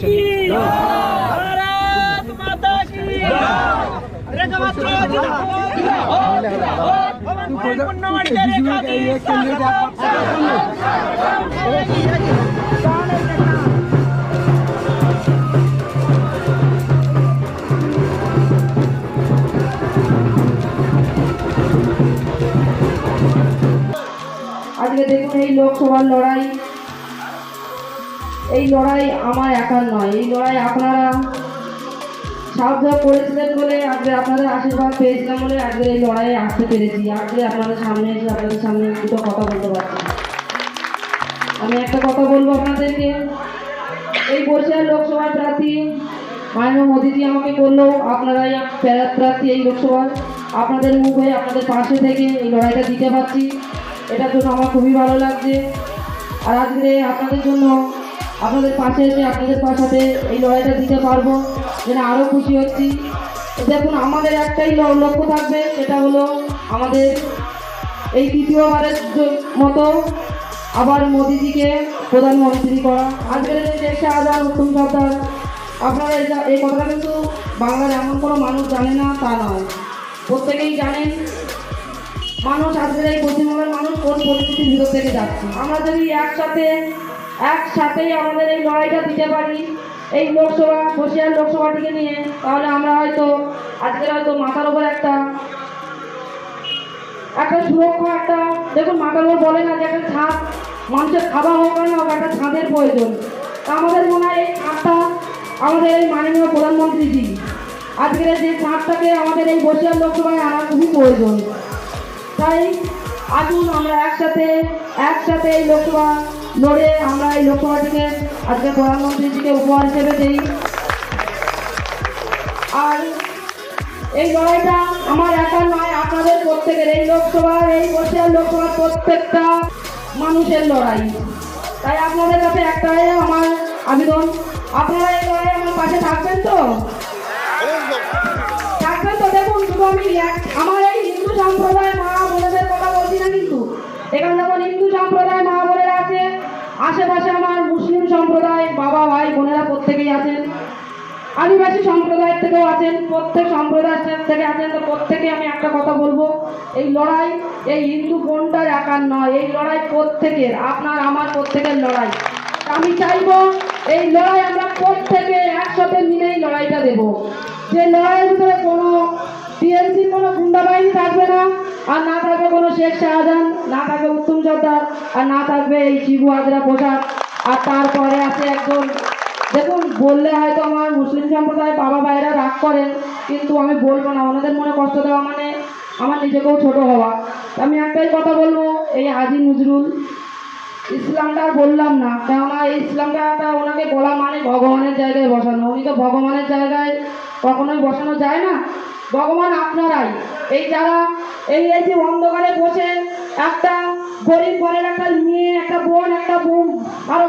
भारत माता की আজকে দেখুন এই লোকসভার লড়াই, এই লড়াই আমার একার নয়, এই লড়াই আপনারা সাহায্য করেছিলেন বলে আজকে আপনাদের আশীর্বাদ পেয়েছিলাম বলে আজকে এই লড়াইয়ে আসতে পেরেছি। আজকে আপনাদের সামনে এসে আপনাদের সামনে দুটো কথা বলতে পারছি। আমি একটা কথা বলবো আপনাদেরকে, এই বর্ষিয়ার লোকসভার প্রার্থী মাননীয় মোদীজি আমাকে বললো আপনারাই প্রার্থী এই লোকসভার, আপনাদের মুখ হয়ে আপনাদের পাশে থেকে এই লড়াইটা দিতে পারছি, এটার জন্য আমার খুবই ভালো লাগছে। আর আজকে আপনাদের জন্য আপনাদের পাশে এসে আপনাদের সাথে এই লড়াইটা দিতে পারবো, যেন আরও খুশি হচ্ছি। দেখুন আমাদের একটাই লক্ষ্য থাকবে, সেটা হলো আমাদের এই তৃতীয়বারের মতো আবার মোদিজিকে প্রধানমন্ত্রী করা। আজকের শেখ শাহজাহান উত্তম সর্দার, আপনারা এই কথাটা কিন্তু বাংলার এমন কোনো মানুষ জানে না তা নয়, প্রত্যেকেই জানেন। মানুষ আজকের এই পশ্চিমবঙ্গের মানুষ কোন পরিস্থিতির ভিতর থেকে যাচ্ছে। আমরা যদি একসাথেই আমাদের এই লড়াইটা দিতে পারি এই লোকসভা বর্ষিয়ার লোকসভাটিকে নিয়ে, তাহলে আমরা হয়তো আজকের মাথার উপর একটা সুরক্ষা, দেখুন মাথার উপর বলে না যে একটা ছাদ, মানুষের খাবার হোক না হোক একটা ছাদের প্রয়োজন। তা আমাদের মনে হয় এই ছাদটা আমাদের এই মাননীয় প্রধানমন্ত্রীজি, আজকের যে ছাদটাকে আমাদের এই বর্ষিয়ার লোকসভায় আনা খুবই প্রয়োজন। তাই আসুন আমরা একসাথে এই লোকসভা লড়ে আমরা এই লোকসভাটিকে আজকে প্রধানমন্ত্রীজিকে উপহার হিসেবে দিই। আর এই লড়াইটা আমার একা নয়, আপনাদের প্রত্যেকের, এই লোকসভার এই বর্ষিয়ার লোকসভার প্রত্যেকটা মানুষের লড়াই। তাই আপনাদের কাছে একটাই আমার আবেদন, আপনারা এই লড়াই আমার পাশে থাকবেন তো? দেখুন শুধু আমি আমার এই হিন্দু সম্প্রদায় মা বোনেদের কথা বলছি না, কিন্তু এখানে যখন হিন্দু সম্প্রদায় মা বোনেরা আছে, আশেপাশে আমার মুসলিম সম্প্রদায় বাবা ভাই বোনেরা প্রত্যেকেই আছেন, আদিবাসী সম্প্রদায়ের থেকেও আছেন, প্রত্যেক সম্প্রদায়ের থেকে আছেন। তো প্রত্যেকে আমি একটা কথা বলবো, এই লড়াই এই হিন্দু বোনটার একার নয়, এই লড়াই প্রত্যেকের, আপনার আমার প্রত্যেকের লড়াই। আমি চাইবো এই লড়াই আমরা প্রত্যেকে একসাথে মিলেই লড়াইটা দেব, যে লড়াইয়ের ভিতরে কোনো টিএমসি কোনো গুন্ডা বাহিনী থাকবে না, আর না থাকবে কোনো শেখ শাহজাহান, না থাকবে উত্তম সর্দার, আর না থাকবে এই শিবু হাজরা পোশাক। আর তারপরে আছে একজন, দেখুন বললে হয়তো আমার মুসলিম সম্প্রদায় বাবা ভাইরা রাগ করেন, কিন্তু আমি বলবো না, ওনাদের মনে কষ্ট দেওয়া মানে আমার নিজেকেও ছোট হওয়া। আমি একটাই কথা বলবো, এই হাজী নজরুল ইসলামটা বললাম না, কেননা এই ইসলামটা ওনাকে বলা মানে ভগবানের জায়গায় বসানো, উনি তো ভগবানের জায়গায় কখনোই বসানো যায় না। ভগবান আপনারাই, এই যারা এই যে অন্ধকারে বসে একটা গরিব ঘরের একটা মেয়ে, একটা বোন, একটা বোন, আরো